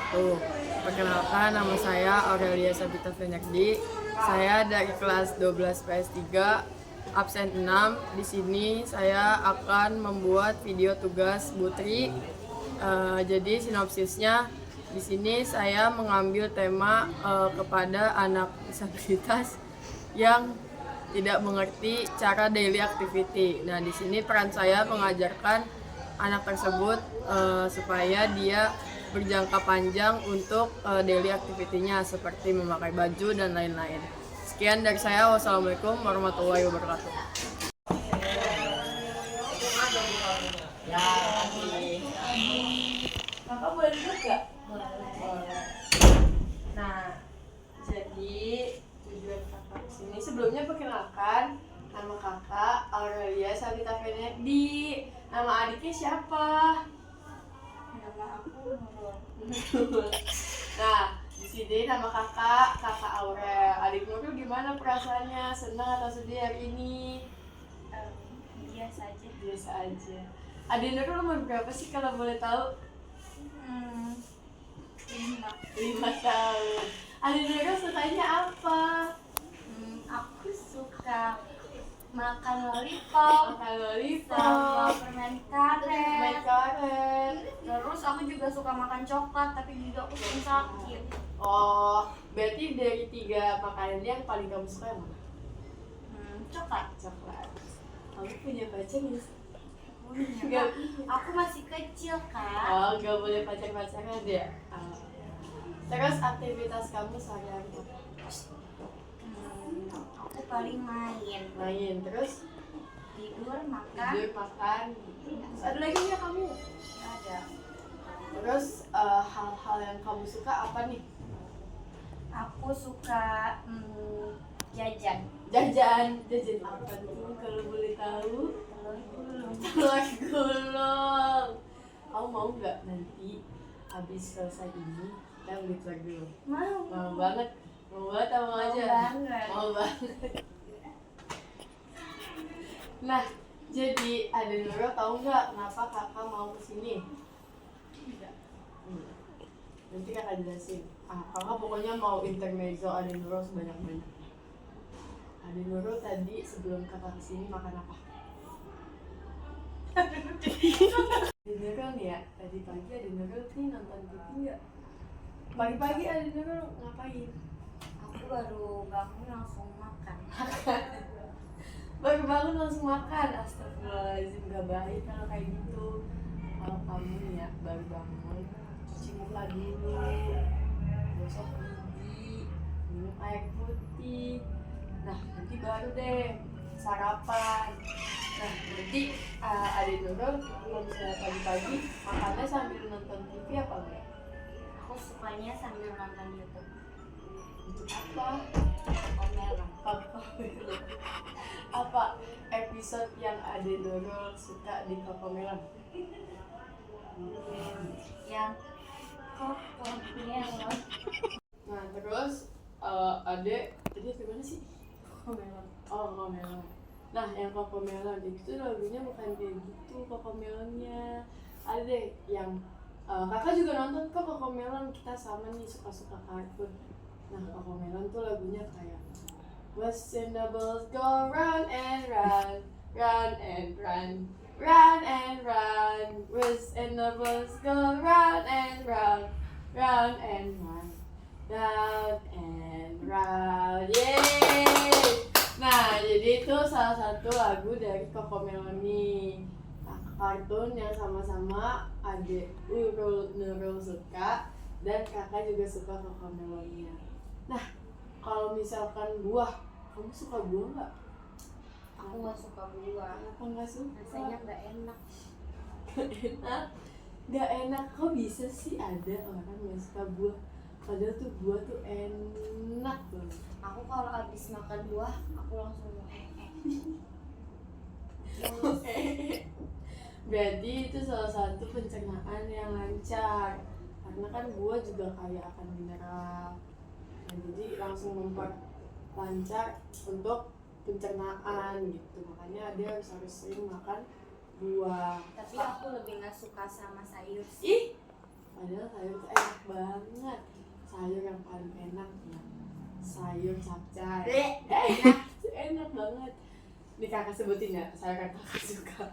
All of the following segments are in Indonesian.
wabarakatuh. Perkenalkan, nama saya Aurelia Sabita Fenyakdi. Saya dari kelas 12 PS3, absen 6. Di sini saya akan membuat video tugas Butri. Jadi sinopsisnya, di sini saya mengambil tema kepada anak disabilitas yang tidak mengerti cara daily activity. Nah, di sini peran saya mengajarkan anak tersebut supaya dia berjangka panjang untuk daily activity-nya seperti memakai baju dan lain-lain. Sekian dari saya. Wassalamualaikum warahmatullahi wabarakatuh. Kakak boleh duduk gak? Boleh. Nah, jadi tujuan kakak kesini sebelumnya perkenalkan, nama kakak Aurelia Sabita Fenyakdi. Nama adiknya siapa? Nama aku Nurul. Nah, di sini nama kakak Aurel. Adik Nurul gimana perasaannya? Senang atau sedih hari ini? Biasa aja. Biasa aja. Adik Nurul umur berapa sih kalau boleh tahu? 5 tahun. Adik Nurul sukanya apa? Aku suka makan lollipop sama permen Main karet. karet. Terus aku juga suka makan coklat, tapi juga aku sering sakit. Oh, berarti dari 3 makanan yang paling kamu suka yang mana? Coklat. Coklat. Kamu punya pacar nggak sih? Enggak. Aku masih kecil, Kak. Oh, nggak boleh pacar-pacaran ya? Terus aktivitas kamu sehari-hari apa? Aku paling main, Main, terus tidur, makan. tidur, makan. Terus ada lagi nggak kamu? Ada. Terus hal-hal yang kamu suka apa nih? Aku suka jajan. Jajan apa tuh kalau boleh tahu? Telur gulung. Kamu mau nggak nanti habis selesai ini kita beli telur gulung? Mau banget atau mau aja? Mau banget. Nah, jadi ada Nurul tahu nggak kenapa kakak mau kesini? Tidak. Nanti kakak jelasin. Kakak pokoknya mau intermezzo ada Nurul sebanyak-banyak. Ada Nurul tadi sebelum kakak kesini makan apa? Ada Nurul nih ya, tadi pagi ada Nurul nih nonton TV nggak? Pagi-pagi ada Nurul ngapain? Aku baru bangun langsung makan. Baru bangun langsung makan. Astagfirullahaladzim, gak baik kalau kayak gitu. Kalau kamu ya baru bangun, cuci muka dulu, gosok gigi, minum air putih. Nah, nanti baru deh sarapan. Nah, nanti adik Nurul kalau misalnya pagi-pagi makannya sambil nonton TV apa enggak? Aku sukanya sambil nonton YouTube. Untuk apa? Komelan. Apa episode yang adik Nurul suka di Kokomelon? Yang Komelan. Nah, terus adek tadi gimana sih? Kokomelon. Oh, Kokomelon. Nah, yang Kokomelon itu lagunya bukan kayak gitu Kokomelonnya. Adek yang kakak juga nonton kok Kokomelon, kita sama nih suka-suka kartun. Nah, Kokomelon tuh lagunya kayak What's in the balls go run and run, run and run, run and run. What's in the balls go run and run, run and run, round and round. Yeay! Nah, jadi itu salah satu lagu dari Kokomelon nih. Kartun yang sama-sama adik Nurul suka dan kakak juga suka Kokomelonnya. Nah, kalau misalkan buah, kamu suka buah nggak? Aku nggak suka buah. Kenapa nggak suka? Rasanya nggak enak. Nggak enak. Kok bisa sih ada orang yang suka buah? Padahal tuh buah tuh enak banget. Aku kalau habis makan buah, aku langsung Berarti itu salah satu pencernaan yang lancar. Karena kan buah juga kaya akan mineral. Nah, jadi langsung memperlancar untuk pencernaan gitu. Makanya dia harus sering makan buah. Tapi aku lebih nggak suka sama sayur sih. Ih, Padahal sayur tuh enak banget. Sayur yang paling enak ya sayur capcay. Enak banget. Nih kakak sebutin ya, sayur yang kakak suka.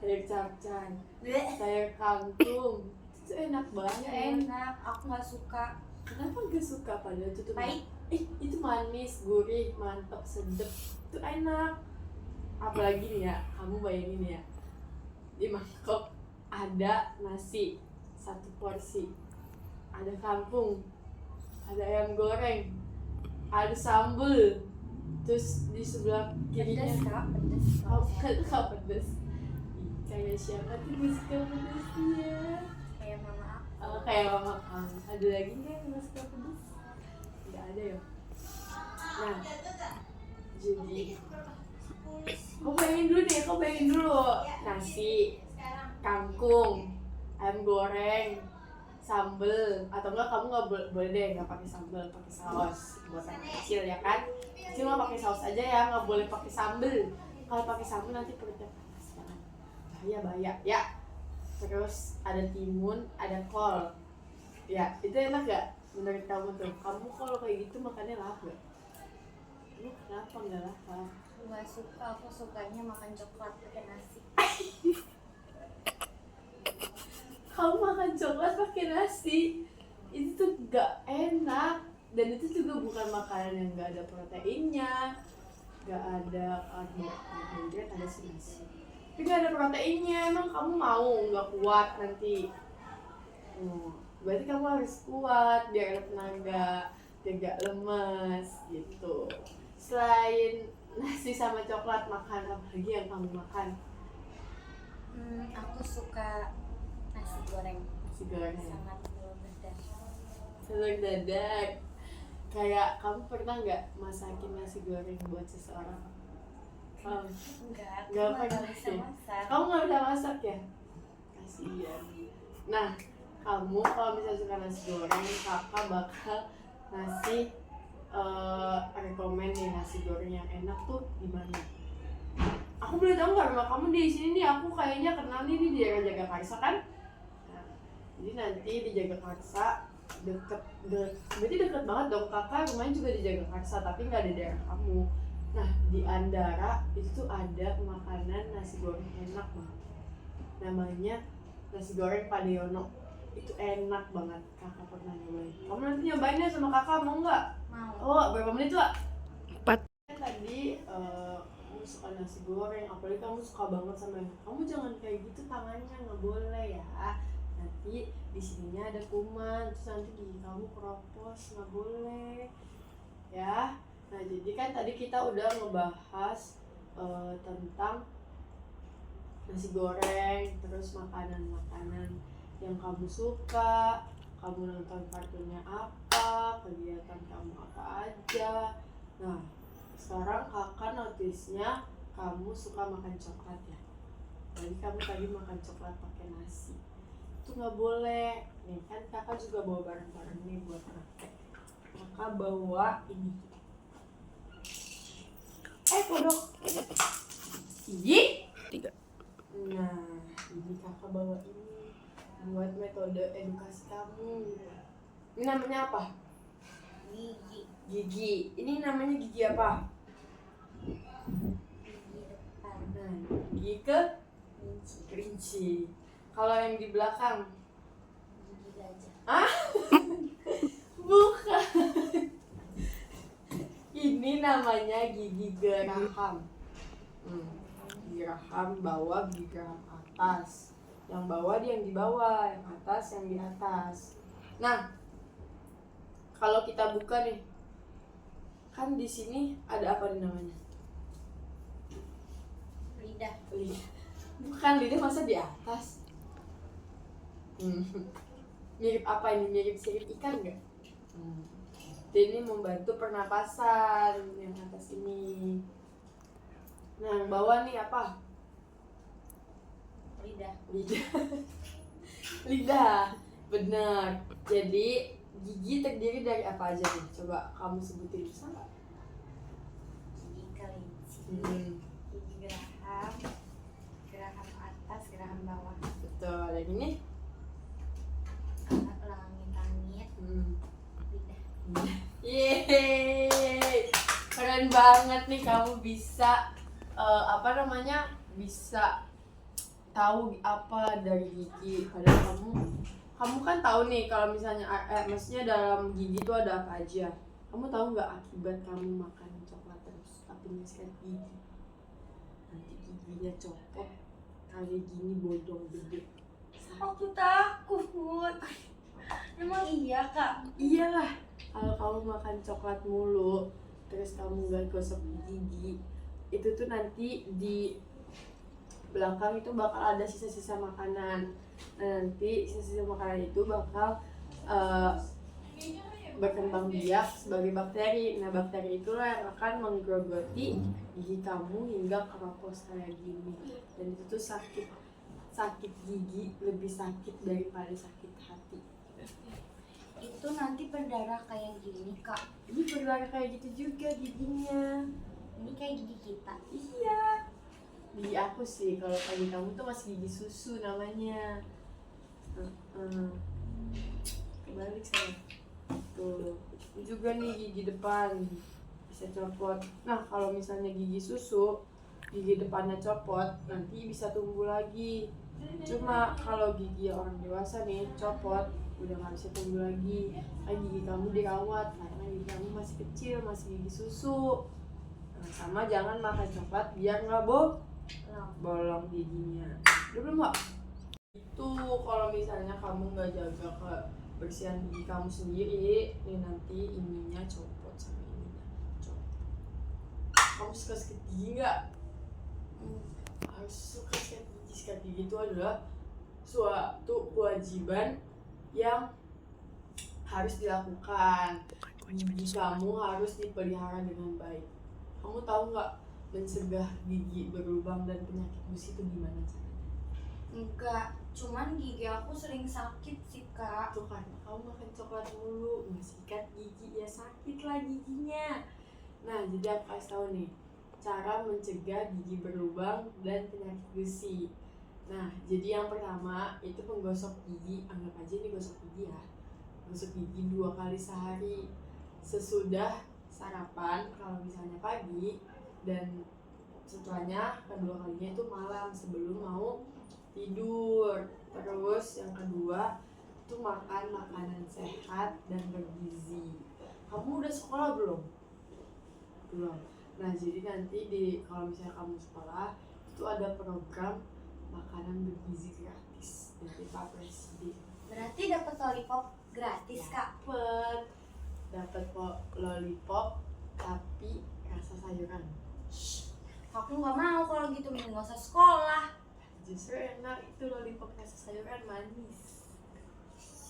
Sayur capcay, sayur kangkung, itu enak banget. Enak, aku nggak suka. Kenapa gak suka? Padahal itu tuh Pahit. itu manis, gurih, mantap, sedep, itu enak. Apalagi nih ya, kamu bayangin ya, di mangkok ada nasi satu porsi, ada kangkung, ada ayam goreng, ada sambal, terus di sebelah kirinya Pedes kak, pedes. kau pedes. Ih, kayak siapa tuh gak suka pedesnya? Kayak mama aku. Kayak mama kamu. Ada lagi nggak yang gak suka pedes? Nggak ada ya. Nah, jadi kau bayangin dulu nasi, kangkung, ayam goreng, sambel, atau enggak kamu nggak boleh deh nggak pakai sambel, pakai saus buat anak kecil ya kan? Kecil mah pakai saus aja ya, nggak boleh pakai sambel. Kalau pakai sambel nanti perutnya panas banget, bahaya ya. Terus ada timun, ada kol, ya itu enak gak menurut kamu tuh? Kamu kalau kayak gitu makannya lahap gak? Lu kenapa nggak lahap? Aku nggak suka, aku sukanya makan coklat pakai nasi. Kamu makan coklat pakai nasi, itu tuh gak enak. Dan itu juga bukan makanan yang gak ada proteinnya, gak ada karbohidrat, ada sih nasi tapi gak ada proteinnya. Emang kamu mau gak kuat nanti? Berarti kamu harus kuat biar ada tenaga, biar gak lemes gitu. Selain nasi sama coklat, makan apa lagi yang kamu makan? Aku suka nasi goreng. Nasi goreng, Sangat telur dadak. telur dadak. Kayak kamu pernah nggak masakin nasi goreng buat seseorang? Enggak, Nggak aku pernah nggak bisa sih. masak. Kamu nggak bisa masak ya? Kasian. Nah, kamu kalau misalnya suka nasi goreng, kakak bakal ngasih rekomen nih nasi goreng yang enak tuh di mana? Aku boleh tahu nggak rumah kamu di sini nih? Aku kayaknya kenal nih di daerah Jagakarsa kan? Nah, jadi nanti di Jagakarsa berarti deket banget dong. Kakak rumahnya juga di Jagakarsa tapi nggak di daerah kamu. Nah, di Andara itu tuh ada makanan nasi goreng enak banget. Namanya nasi goreng Padeono. Itu enak banget. Kakak pernah nyobain. Kamu nanti nyobain ya sama kakak, mau nggak? Mau. Oh, berapa menit tuh? 4. Tadi kamu suka nasi goreng, apalagi kamu suka banget sama kamu jangan kayak gitu tangannya, nggak boleh ya. Nanti di sininya ada kuman, terus nanti gigi kamu keropos, nggak boleh ya. Nah, jadi kan tadi kita udah ngebahas tentang nasi goreng, terus makanan-makanan yang kamu suka, kamu nonton kartunnya apa, kegiatan kamu apa aja. Nah, sekarang kakak notisnya kamu suka makan coklat ya. Jadi kamu tadi makan coklat pakai nasi, itu nggak boleh. Nih kan kakak juga bawa barang-barang nih buat praktek. Kakak bawa ini. Kodok. Gigi? 3. Nah, ini kakak bawa ini buat metode edukasi kamu. Ini namanya apa? Gigi. Gigi. Ini namanya gigi apa? Gigi depan. Nah, gigi ke kelinci. Kalau yang di belakang? Gigi gajah. Bukan. Ini namanya gigi geraham. Gigi geraham bawah, gigi geraham atas. Yang bawah dia yang di bawah, yang atas yang di atas. Nah, kalau kita buka nih, kan di sini ada apa nih namanya? Lidah. Lidah. Bukan, lidah masa di atas? Mirip apa ini? Mirip sirip ikan nggak? Jadi ini membantu pernapasan yang atas ini. Nah, yang bawah nih apa? Lidah. Lidah. Lidah, benar. Jadi gigi terdiri dari apa aja nih? Coba kamu sebutin, bisa nggak? Gigi kelinci. Gigi geraham. Geraham atas, geraham bawah. Betul. Yang ini banget nih kamu bisa bisa tahu apa dari gigi. Padahal kamu kan tahu nih kalau misalnya maksudnya dalam gigi itu ada apa aja. Kamu tahu nggak akibat kamu makan coklat terus tapi sikat gigi, nanti giginya copot kayak gini bodong gede. Aku takut. Emang iya kak? Iyalah, kalau kamu makan coklat mulu terus kamu nggak gosok gigi, itu tuh nanti di belakang itu bakal ada sisa-sisa makanan. Nanti sisa-sisa makanan itu bakal berkembang biak sebagai bakteri. Nah, bakteri itulah yang akan menggerogoti gigi kamu hingga keropos kayak gini. Dan itu tuh sakit gigi lebih sakit daripada sakit hati. Itu nanti berdarah kayak gini kak. Ini berdarah kayak gitu juga giginya. Ini kayak gigi kita. Iya. Gigi aku sih, kalau pagi kamu tuh masih gigi susu namanya. Kebalik saya. Tuh, ini juga nih gigi depan bisa copot. Nah, kalau misalnya gigi susu, gigi depannya copot, nanti bisa tumbuh lagi. Cuma kalau gigi orang dewasa nih copot, udah nggak bisa tumbuh lagi. Gigi kamu dirawat karena gigi kamu masih kecil, masih gigi susu. Nah, sama jangan makan coklat biar nggak bolong giginya. Udah belum Mbak? Itu kalau misalnya kamu nggak jaga kebersihan gigi kamu sendiri, nih nanti ininya copot sama ininya copot. Kamu suka sakit gigi nggak? Harus suka sakit gigi. Sikat gigi itu adalah suatu kewajiban yang harus dilakukan. Gigi kamu harus dipelihara dengan baik. Kamu tahu nggak mencegah gigi berlubang dan penyakit gusi itu gimana caranya? Enggak, cuman gigi aku sering sakit sih kak. Tuh kan, kamu makan coklat mulu, nggak sikat gigi ya sakit lah giginya. Nah, jadi aku kasih tahu nih cara mencegah gigi berlubang dan penyakit gusi. Nah, jadi yang pertama itu menggosok gigi. Anggap aja ini gosok gigi ya. Gosok gigi 2 kali sehari sesudah sarapan kalau misalnya pagi, dan setelahnya kedua kalinya itu malam sebelum mau tidur. Terus yang kedua itu makan makanan sehat dan bergizi. Kamu udah sekolah belum? Belum. Nah, jadi nanti kalau misalnya kamu sekolah itu ada program makanan bergizi gratis dari Pak Presiden. Berarti dapat lollipop gratis kak? Dapat lollipop tapi rasa sayuran. Aku nggak mau kalau gitu, mending nggak usah sekolah. Justru enak itu lollipop rasa sayuran manis.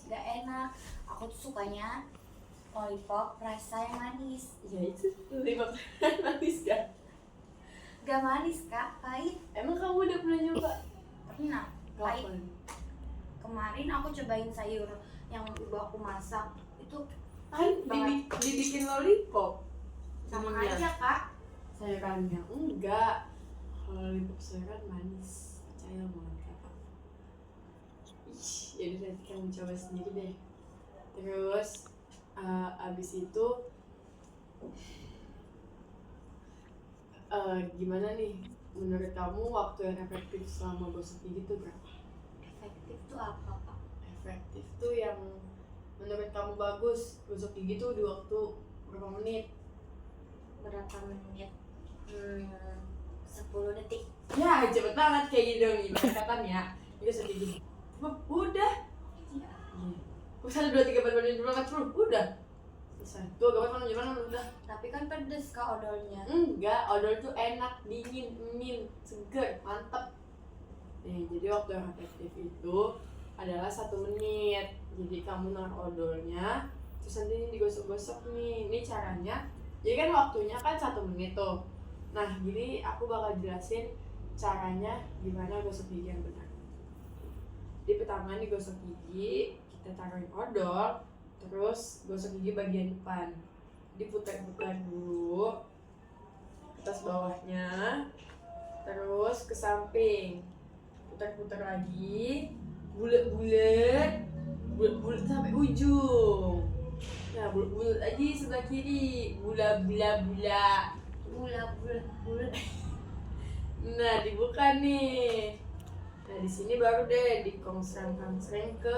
Gak enak. Aku tuh sukanya lollipop rasa yang manis. Ya itu lollipop manis kan? Gak manis kak, pahit. Emang kamu udah pernah nyoba? Pernah, pahit. Kapan? Kemarin aku cobain sayur yang ibu aku masak. Itu Kan banget. dibikin lollipop. Sama Ininya. aja kak. Sayurannya enggak. Kalau lollipop sayuran manis, percaya banget kakak. Jadi nanti kamu coba sendiri deh. Terus abis itu gimana nih? Menurut kamu waktu yang efektif selama gosok gigi itu berapa? Efektif tuh apa kak? Efektif tuh yang menurut kamu bagus gosok gigi tuh di waktu berapa menit? Berapa menit? 10 detik. Ya cepet banget kayak gitu dong, gimana katanya? Gosok gigi udah. Iya. Misalnya 2, 3, 4, 5, 6, 7, 8, 10 udah selesai. Tuh gimana udah. Tapi kan pedes kak odolnya. Enggak, odol tuh enak, dingin, seger, mantep. Nih, jadi waktu yang efektif itu adalah 1 menit. Jadi kamu naruh odolnya, terus nanti ini digosok-gosok nih. Ini caranya. Jadi kan waktunya kan 1 menit tuh. Nah, jadi aku bakal jelasin caranya gimana gosok gigi yang benar. Di pertama nih gosok gigi, kita taruhin odol, terus gosok gigi bagian depan. Diputar-putar dulu ke atas bawahnya, terus ke samping, putar-putar lagi, bulat-bulat sampai ujung. Nah, bulat-bulat lagi sebelah kiri, bula-bula-bula. bulat. Nah, dibuka nih. Nah, di sini baru deh dikongsreng-kongsreng ke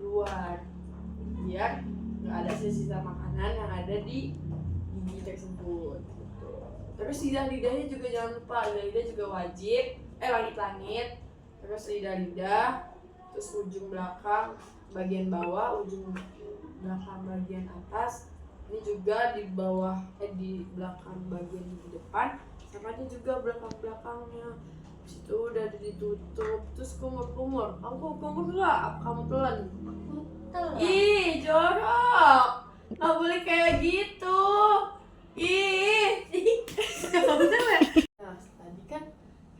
luar. Biar nggak ada sisa makanan yang ada di gigi tersebut. Gitu. Terus lidahnya juga jangan lupa, lidah juga wajib. Langit-langit. Terus lidah, terus ujung belakang bagian bawah, ujung belakang bagian atas. Ini juga di bawah, di belakang bagian di depan. Sama ini juga belakang-belakangnya. Habis itu udah ditutup, terus kumur-kumur. Kamu kumur nggak? Apa kamu telan? Telat. Ih, jorok. Nggak boleh kayak gitu. Ih. Nah, tadi kan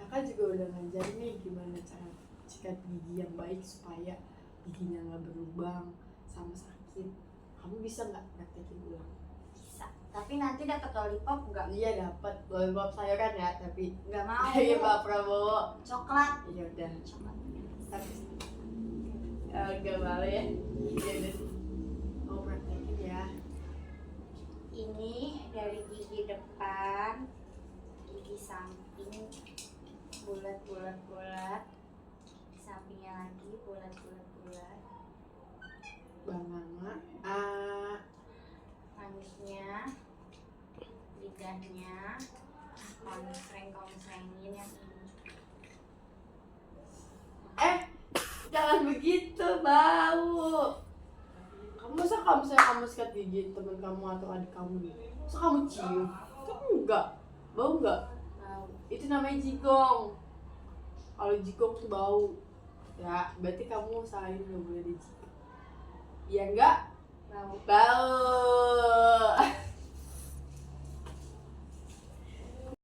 kakak juga udah ngajar nih gimana cara sikat gigi yang baik supaya giginya nggak berlubang sama sakit. Kamu bisa nggak praktekin ulang? Bisa. Tapi nanti dapat lollipop nggak? Iya dapat lollipop sayuran ya, tapi Nggak mau. iya Pak Prabowo. Coklat. Iya udah. Coklat. Tapi nggak malu ya. Iya udah. Mau praktekin ya. Ini dari gigi depan, gigi samping bulat. Sampingnya lagi bulat. Banganga. Manisnya, lidahnya, konsrengin yang ini. Jangan begitu, bau. Kamu sikat gigi teman kamu atau adik kamu nih, masa kamu cium? Enggak, bau enggak? Bau. Itu namanya jigong. Kalau jigong tuh bau. Ya, berarti kamu usahain nggak boleh dijigong. Iya enggak? Bau.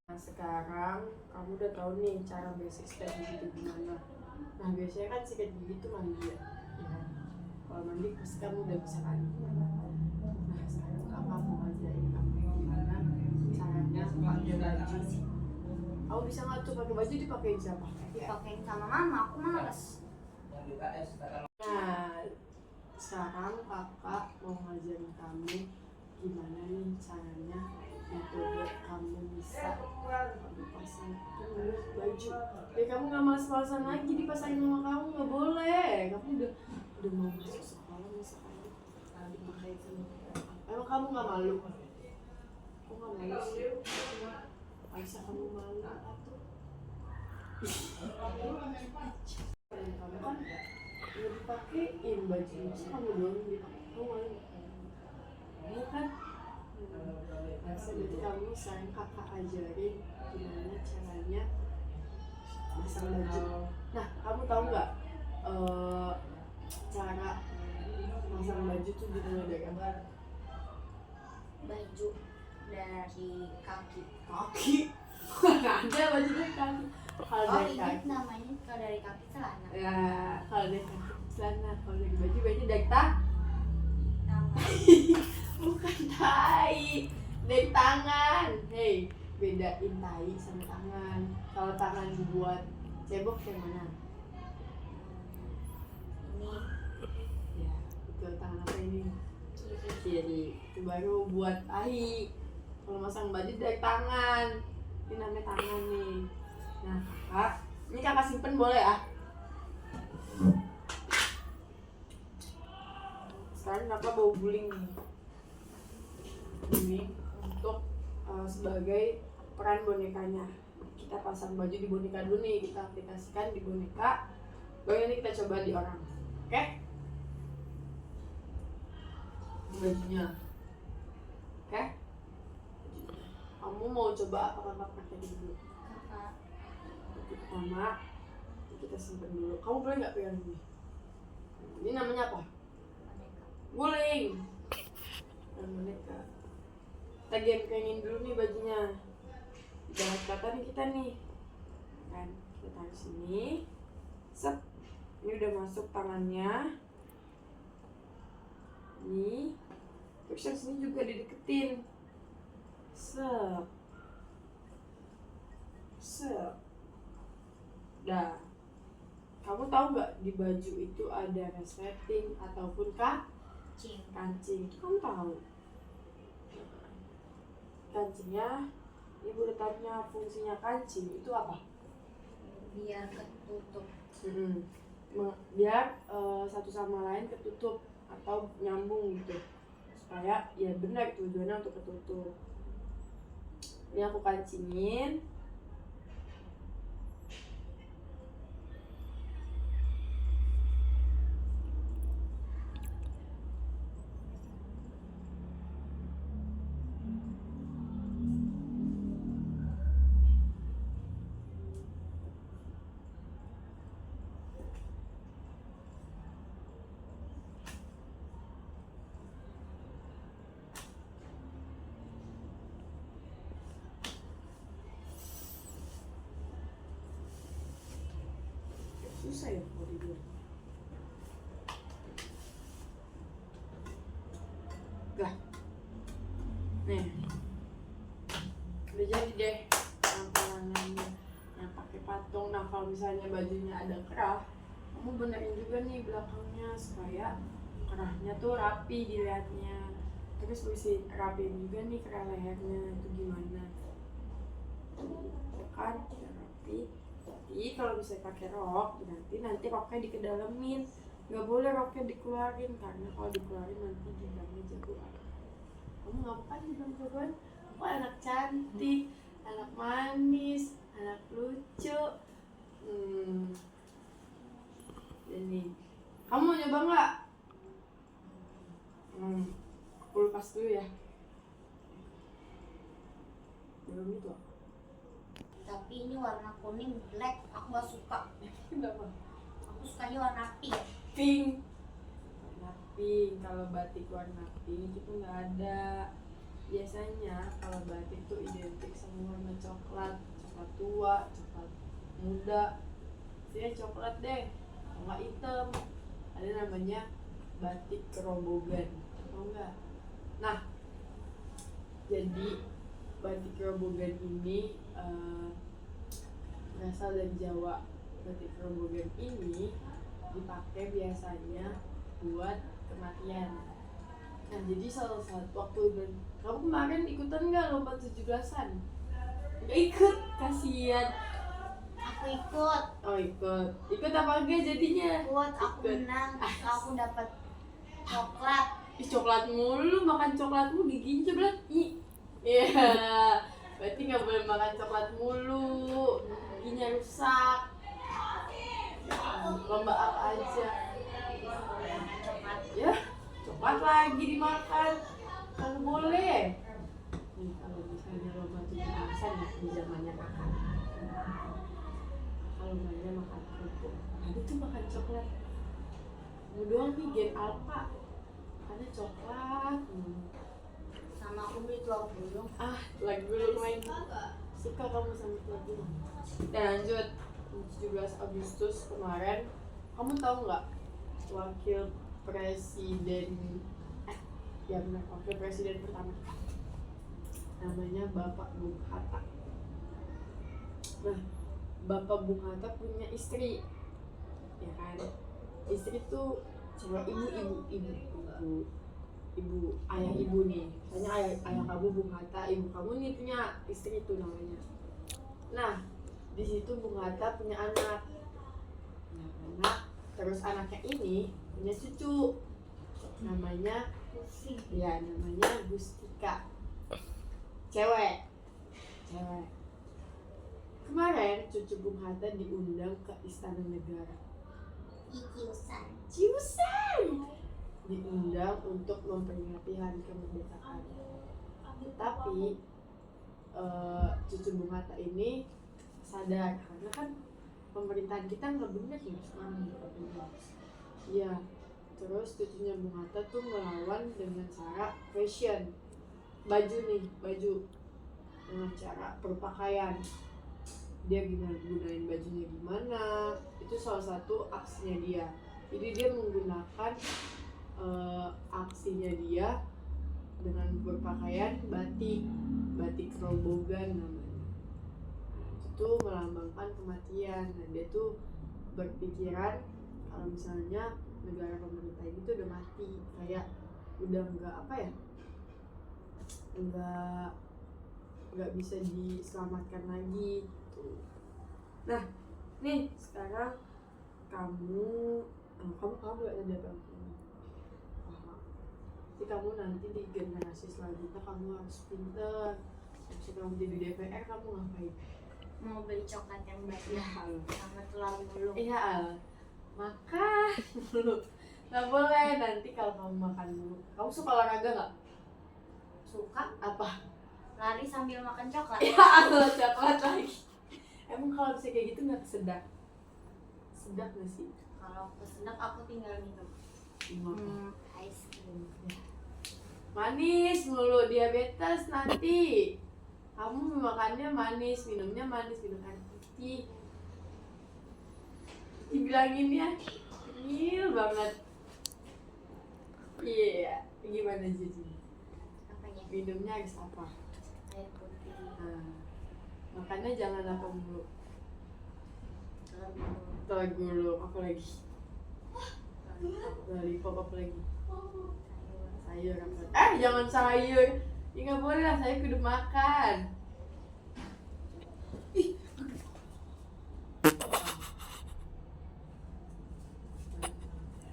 Nah, sekarang kamu udah tahu nih cara basic sikat gigi itu gimana. Nah, biasanya kan sikat gigi itu mandi ya. Kalau mandi pasti kamu udah bisa kan. Nah, sekarang kakak mau ngajarin kamu gimana caranya pakai baju. Kamu bisa nggak tuh pakai baju dipakein siapa? Dipakein sama mama, aku males. Nah, sekarang kakak mau ngajarin kamu gimana nih caranya metode kamu bisa pasang baju. Biar kamu nggak malas-malasan lagi dipasangin sama kamu, nggak boleh. Kamu udah mau masuk sekolah misalkan dipakai sama. Emang kamu nggak malu? Kok nggak malu sih? Aisyah kamu malu apa tuh? Kamu kan udah dipakein bajunya, terus kamu doang dipakai. Kamu malu nggak? Iya kan? Nah, jadi kamu sayang kakak ajarin gimana caranya pasang baju. Nah, kamu tahu nggak cara pasang baju tuh dimulai dari apa? Baju dari kaki. Kaki? Nggak ada baju dari kaki. Kalau Oh, dari ini kaki, namanya kalau dari kaki celana. ya kalau dari kaki celana, kalau dari baju berarti dari tangan. Bukan tai, dari tangan. Hei, bedain tai sama tangan. Kalau tangan buat cebok yang mana? Ini Ya, itu tangan apa ini? kiri. Kiri. Itu baru buat tai. Kalau masang baju dari tangan. Ini namanya tangan nih. Nah, kakak, ini kakak simpen boleh ya? Sekarang kakak bawa guling nih. Ini untuk sebagai peran bonekanya. Kita pasang baju di boneka dulu nih, kita aplikasikan di boneka. Baru ini kita coba di orang. Oke? Bajunya. Oke? Kamu mau coba apa kakak pakai dulu? Kakak. Yang pertama, kita simpan dulu. Kamu boleh nggak pegang ini? Ini namanya apa? Guling. Dan boneka. Kita gempengin dulu nih bajunya. Jangan kata nih kita nih. Kan, kita taruh sini. Set. Ini udah masuk tangannya. Nih. Terus yang sini juga dideketin. Set. Set. Dah. Kamu tahu nggak di baju itu ada resleting ataupun kancing? Kamu tahu? Kancingnya Ibu tanya fungsinya kancing itu apa? Biar ketutup. Biar satu sama lain ketutup atau nyambung gitu, supaya ya benar tujuannya untuk ketutup. Ini aku kancingin. Susah ya kalau tidur. Gak. Nih. Udah jadi deh penampilannya yang pakai patung. Nah kalau misalnya bajunya ada kerah, kamu benerin juga nih belakangnya supaya kerahnya tuh rapi dilihatnya. Terus mesti rapiin juga nih kerah lehernya itu gimana. Kan udah rapi. Tapi kalau bisa pakai rok, nanti roknya dikedalamin. Nggak boleh roknya dikeluarin, karena kalau dikeluarin nanti gibangnya jagoan. Kamu ngapain gibang-jagoan? Aku anak cantik, anak manis, anak lucu. Ini, kamu mau nyoba nggak? Aku lepas dulu ya. Belum itu. Tapi ini warna kuning black, aku gak suka. Kenapa? Aku sukanya warna pink. Pink. Warna pink. Kalau batik warna pink itu nggak ada. Biasanya kalau batik itu identik sama warna coklat, coklat tua, coklat muda. Saya coklat deh, nggak hitam. Ada namanya batik kerobogan, atau enggak? Nah, jadi batik kerobogan ini berasal dari Jawa. Batik kerobogan ini dipakai biasanya buat kematian. Nah jadi salah satu waktu kamu kemarin ikutan nggak lomba 17-an? Nggak ikut, kasihan. Aku ikut. Oh ikut apa enggak jadinya? Aku menang, aku dapat coklat. Ih coklat mulu, makan coklatmu giginya berat. Iya, berarti nggak boleh makan coklat mulu, giginya rusak. Lomba apa aja? Ya, coklat lagi dimakan, kan boleh. Nih kalau misalnya lomba 17-an ya di zamannya kakak. Kalau mainnya makan kerupuk, tadi tuh makan coklat. Mau doang nih gen alpha, makannya coklat. Sama aku beli telur gulung. Telur gulung main. Suka kamu sama telur gulung. Dan lanjut, 17 Agustus kemarin, kamu tahu nggak wakil presiden wakil presiden pertama namanya Bapak Bung Hatta. Nah, Bapak Bung Hatta punya istri, ya kan? Istri tuh cewek ibu ayah ibu nih. Misalnya ayah kamu Bung Hatta, ibu kamu nih punya istri itu namanya. Nah, di situ Bung Hatta punya anak. Terus anaknya ini punya cucu. Namanya Gustika. Cewek. Kemarin cucu Bung Hatta diundang ke Istana Negara. Ciusan. Diundang untuk memperingati hari kemerdekaan. Tapi cucu Bung Hatta ini sadar karena kan pemerintahan kita nggak benar ya sekarang. Iya. Terus cucunya Bung Hatta tuh melawan dengan cara fashion, baju dengan cara berpakaian. Dia gunain bajunya gimana, itu salah satu aksinya dia. Jadi dia menggunakan aksinya dia dengan berpakaian batik kerobogan namanya. Itu melambangkan kematian. Dan dia tuh berpikiran kalau misalnya negara pemerintah ini tuh udah mati, kayak udah nggak nggak bisa diselamatkan lagi gitu. Nah nih sekarang kamu nggak ada apa-apa. Jadi kamu nanti di generasi selanjutnya kamu harus pinter. Misalnya kamu jadi DPR kamu ngapain? Mau beli coklat yang banyak Al. sama telur gulung. Iya Al, makan dulu. Nggak boleh nanti kalau kamu makan dulu. Kamu suka olahraga nggak? Suka Apa? lari sambil makan coklat. Ya Allah, coklat lagi. Emang kalau bisa kayak gitu nggak kesedak? Sedak nggak sih? Kalau kesendak aku tinggal minum ice cream. Manis mulu, diabetes nanti. Kamu makannya manis, minumnya manis, minum air putih. Dibilangin ya, kecil banget. Iya, gimana jadi? Apanya? Minumnya harus apa? Air putih. Nah, makannya jangan apa mulu. Telur gulung. Telur gulung, apa lagi? Lollipop apa lagi? Sayur apa? Jangan sayur. Ya nggak boleh lah, saya kudu makan.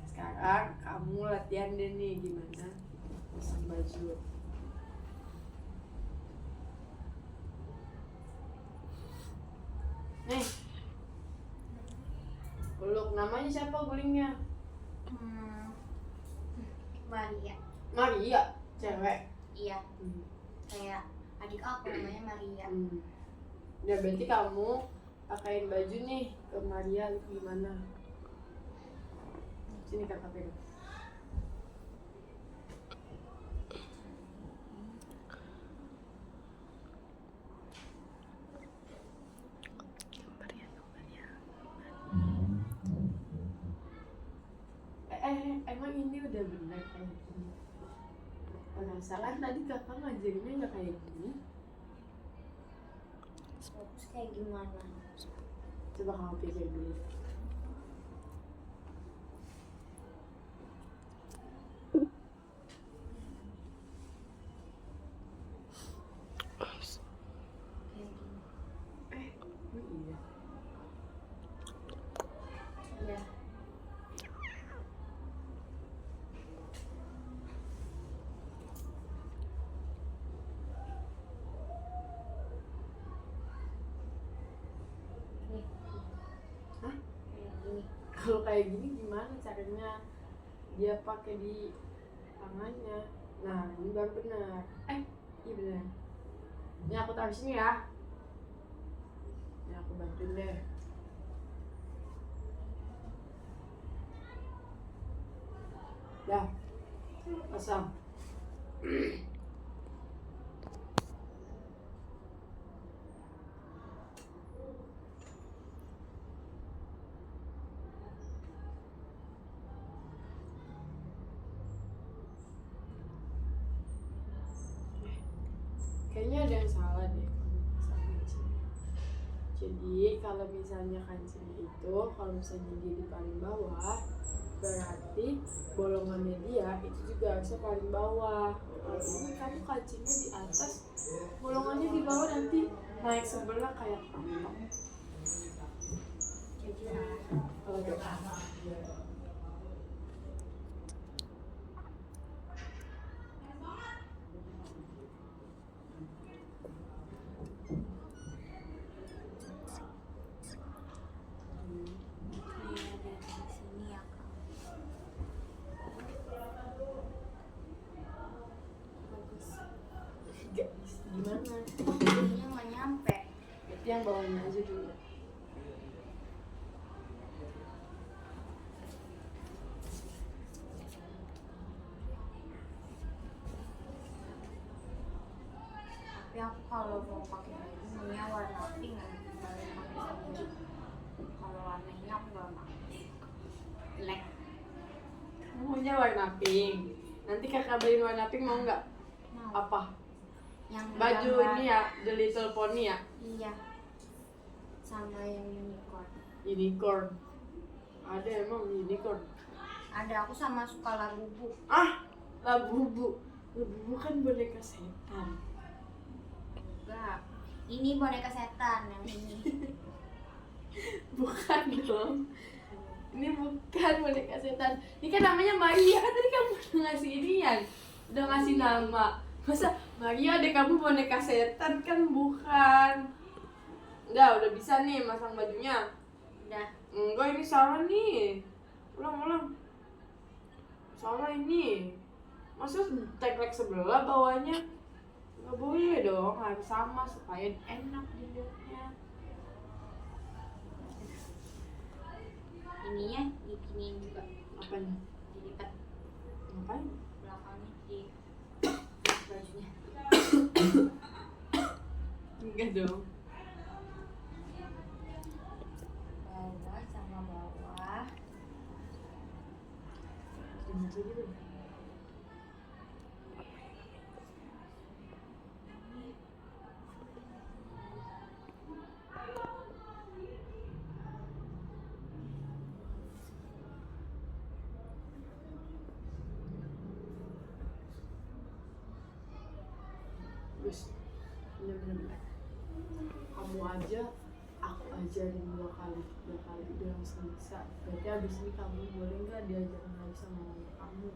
Sekarang kamu latihan deh nih gimana pasang baju. Nih, peluk namanya siapa gulingnya? Maria. Maria, cewek. Iya, kayak adik aku namanya Maria. Ya berarti kamu pakaiin baju nih ke Maria itu gimana? Sini kakak pegang. Emang ini udah benar kayak gini? Penasaran tadi kakak ngajarinnya nggak kayak gini? Terus kayak gimana? Coba kamu pikir dulu. Kayak gini. Iya. Iya. Nih. Hah? Kayak gini. Kalau kayak gini gimana caranya dia pakai di tangannya? Nah ini baru benar. Iya benar. Ini aku taruh sini ya. Ini aku bantuin deh. Dah, pasang. Kayaknya ada yang salah deh kalau pasang kancing. Jadi kalau misalnya kancing itu, kalau misalnya dia di paling bawah, berarti bolongannya dia itu juga harusnya paling bawah. Kalau ini kamu kancingnya di atas, bolongannya di bawah, nanti naik sebelah kayak apa? Jadi salah. Kalau gitu. Sini ya kak. Gimana? Ini nggak nyampe. Berarti yang bawahnya aja dulu. Tapi aku kalau mau pakai baju maunya warna pink, pakai kemeja. Kalau warna ini aku nggak mau. Black. Maunya warna pink. Nanti kakak beliin warna pink mau nggak? Mau. Apa? Yang Baju gambar- ini ya, The Little Pony ya? Iya. Sama yang unicorn. Unicorn. Ada emang unicorn. Ada, aku sama suka Labubu. Labubu. Labubu kan boneka setan. Enggak. Ini boneka setan yang ini. Bukan dong. Ini bukan boneka setan. Ini kan namanya Maria, kan tadi kamu udah ngasih inian, udah ngasih nama. Masa Maria deh kamu boneka setan, kan bukan. Udah bisa nih masang bajunya. Udah. Enggak, ini salah nih. Ulang. Salah ini. Masa teklek sebelah bawahnya? Nggak boleh dong, harus sama supaya enak dilihatnya. Ininya diginiin juga. Apanya? Dilipat Ngapain? belakangnya di bajunya. Enggak dong. Bawah sama bawah. Ini gitu. Terus bener-bener kamu aja, aku ajarin 2 kali udah langsung bisa. Berarti abis ini kamu boleh nggak diajarin lagi sama mama kamu?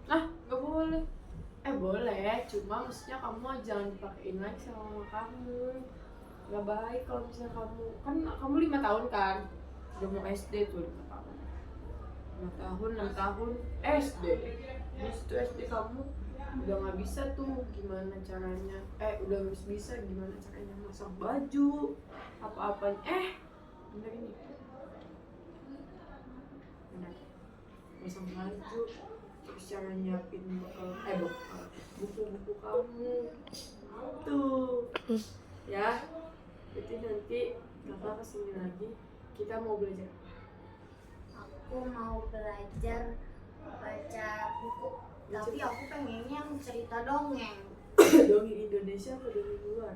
Nggak boleh. Boleh, cuma maksudnya kamu jangan dipakein lagi sama mama kamu. Nggak baik kalau misalnya kamu 5 tahun kan, udah mau SD tuh 5 tahun. 6 tahun SD. Di situ SD kamu udah nggak bisa tuh gimana caranya, udah harus bisa gimana caranya masak baju apa-apanya. Bener ini bener, masak baju, terus cara nyiapin bekal buku-buku kamu tuh ya. Jadi nanti kakak kesini lagi, kita mau belajar. Aku mau belajar baca buku, tapi aku pengennya yang cerita dongeng Dongeng Indonesia atau dongeng luar?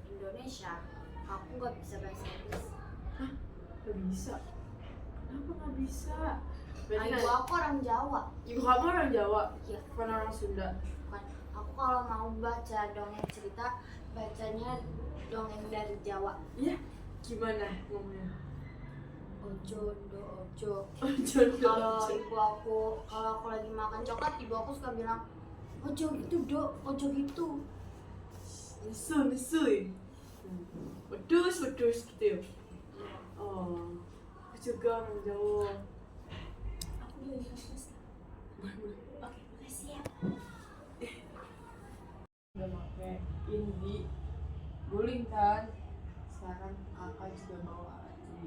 Indonesia. Aku nggak bisa bahasa Inggris. Gak bisa? Kenapa gak bisa? Ibu aku orang Jawa. Ibu kamu orang Jawa? Iya. Bukan orang Sunda? Bukan. Aku kalau mau baca dongeng cerita, bacanya dongeng dari Jawa. Iya? Gimana ngomongnya? Ojo do ojo. Jodoh. Kalau aku lagi makan coklat, ibu aku suka bilang ojo gitu do, ojo gitu. Nesu ya? Wedus gitu ya? Oh, aku juga orang Jawa. Aku dari kampus. Oke, makasih ya. Udah pakai ini guling kan? Sekarang kakak juga bawa lagi.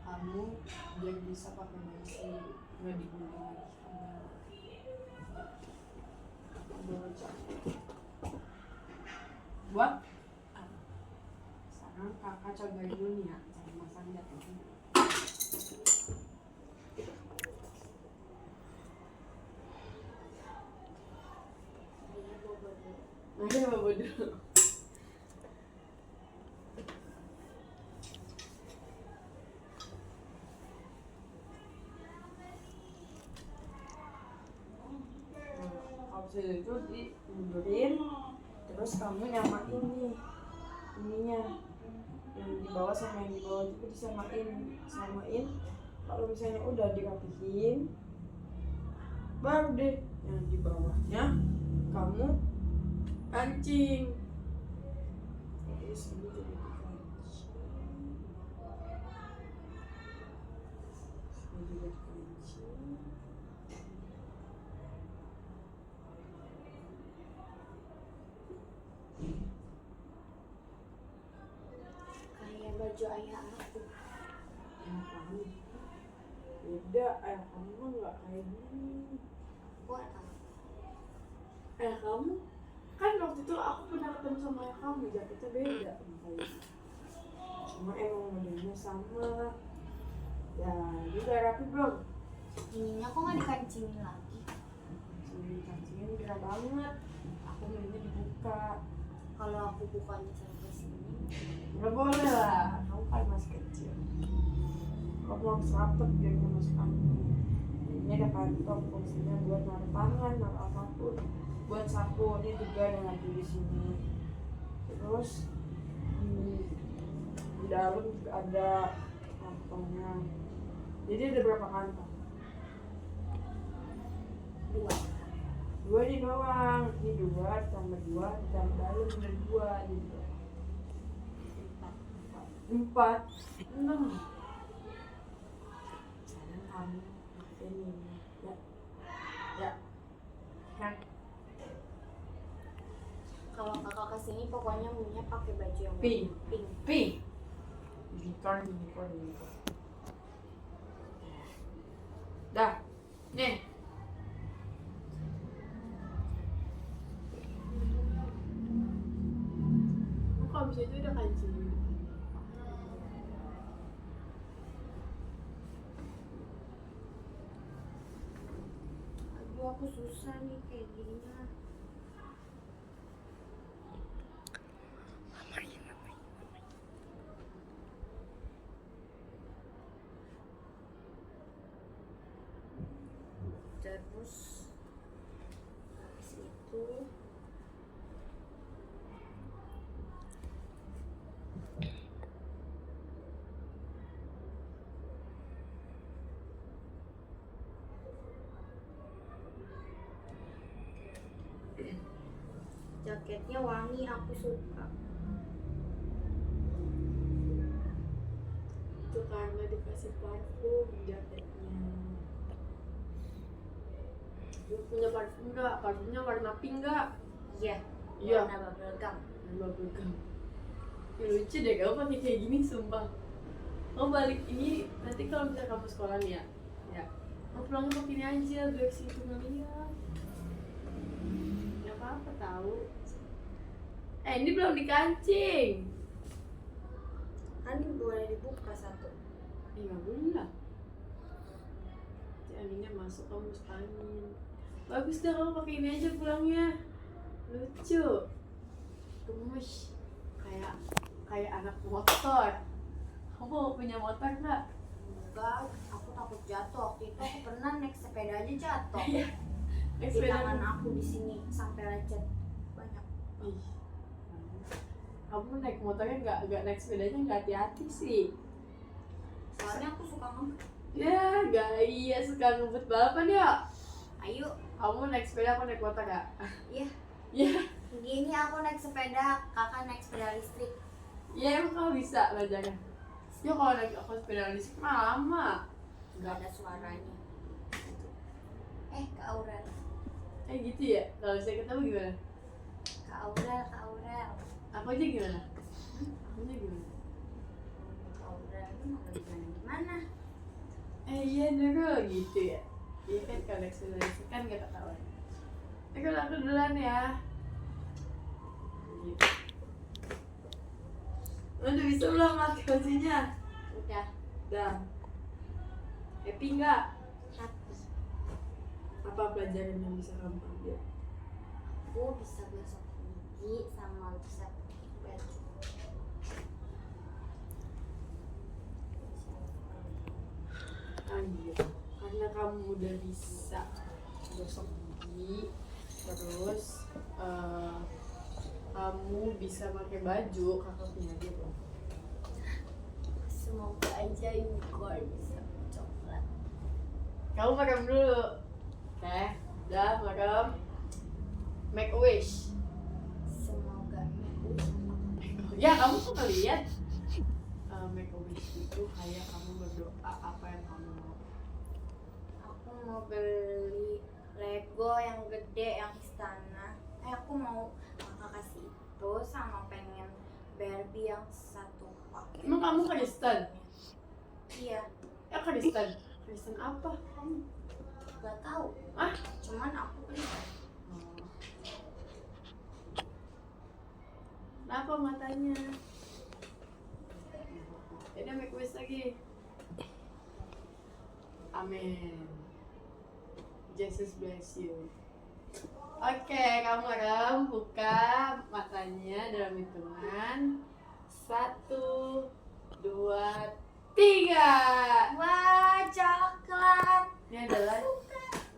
Kamu biar bisa pakai mesin, nggak diguling lagi. Bawa jaket. Buat apa? Sekarang kakak cobain dulu nih ya, cara masangnya. Nah, bawa dulu. Habis itu dimundurin, terus kamu nyamain ininya yang di bawah sama yang di bawah juga disamain. Kalau misalnya udah dirapihin, baru deh yang di bawahnya kamu kancing. Terus ini jadi dikancing. Ini juga dikancing. Kayak baju ayah aku. Ayah kamu beda, ayah kamu mah nggak kayak gini. Buat apa? Ayah kamu kan waktu itu aku pernah ketemu sama ayah kamu, jaketnya beda makanya. Cuma emang modelnya sama. Ya juga rapi belum? Ininya kok nggak dikancingin lagi? Kancingnya gerah banget. Aku maunya dibuka. Kalau aku bukanya sampai sini, Nggak boleh lah, kamu kan masih kecil. Kamu harus rapet biar nggak masuk angin. Ini ada kantong fungsinya buat naruh tangan, naruh apapun. buat sapu, ini juga dengan di sini. Terus di dalam juga ada kantongnya. Jadi ada berapa kantong? Dua ini doang. Ini 2 tambah 2 tambah dalam ada 2 jadi 4 6. Sayang kamu ini ya. Kalau kakak kesini pokoknya maunya pakai baju yang Pink. pink. Unicorn. Dah. Nih. Kalau bisa itu udah kancing. Aduh aku susah nih kayak gininya. Terus habis itu jaketnya wangi, aku suka. Itu karena dikasih parfum jaketnya. Lu punya parfum nggak? Parfumnya warna pink nggak? Iya. Iya. Warna bubblegum. Bubblegum. Ya, lucu deh kamu pakai kayak gini sumpah. Kamu balik ini nanti kalau misalnya kamu sekolah nih ya kamu pulangnya pakai ini aja biar si itu ngeliat. Gak apa-apa tahu. Ini belum dikancing. Kan boleh dibuka satu. Nggak boleh lah. Si anginnya masuk kamu masuk angin. Bagus dah kamu pakai ini aja pulangnya. Lucu. Gemes. Kayak anak motor. Kamu punya motor nggak? Enggak, aku takut jatuh. Waktu itu aku pernah naik sepeda aja jatuh. Naik Di sepeda. tangan aku di sini sampai lecet banyak. Ih. Kamu naik motornya nggak naik sepedanya nggak hati-hati sih. Soalnya aku suka ngebut. Ya gaya suka ngebut balapan ya. Ayo, Kamu naik sepeda aku naik motor nggak? iya. Ya. Gini aku naik sepeda, kakak naik sepeda listrik. Ya emang kamu bisa belajarnya. Ya kalau naik aku sepeda listrik mah lama. Nggak ada suaranya. Kak Aurel. Gitu ya. Kalau saya ketemu gimana? Kak Aurel. Aku aja gimana? Aku aja gimana? Kak Aurel itu mau gimana? Iya dulu gitu ya. Iya kan kalau naik sepeda listrik kan gak ketahuan. Kalau aku duluan ya. Gitu. Udah bisa belum pakai bajunya? Udah. Udah. Happy nggak? Happy. Apa pelajaran yang bisa kamu ambil? Aku bisa gosok gigi sama bisa pakai baju. Gitu. Karena kamu udah bisa gosok gigi, terus kamu bisa pakai baju, kakak punya dia belum? Semoga aja unicorn bisa coklat. Kamu merem dulu. Oke, udah merem. Make a wish. Semoga aku sama Ya kamu tuh ngeliat make a wish itu kayak kamu berdoa apa yang kamu mau. aku mau beli Lego yang gede yang istana. Aku mau kakak kasih itu sama pengen Barbie yang satu paket. Emang kamu Kristen? Iya, Ya Kristen. Kristen apa? Kamu? gak tahu. Ah? Cuman aku beli. Kenapa matanya? Jadi make wish lagi. Amin. Jesus bless you. Oke, kamu merem, buka matanya dalam hitungan 1, 2, 3. Wah, coklat. Ini adalah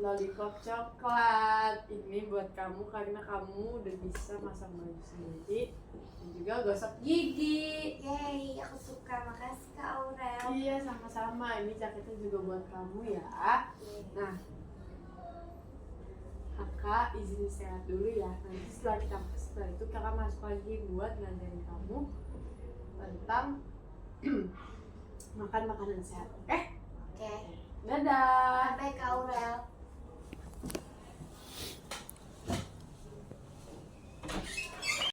lollipop coklat. Ini buat kamu karena kamu udah bisa masak baju sendiri dan juga gosok gigi. Yeay, aku suka. Makasih Kak Aurel. Iya, sama-sama. Ini jaketnya juga buat kamu ya. Nah, kakak izin istirahat dulu ya. Nanti setelah itu kakak masuk lagi buat ngajarin kamu tentang makan makanan sehat. Oke? Oke. Dadah. Bye Kak Aurel.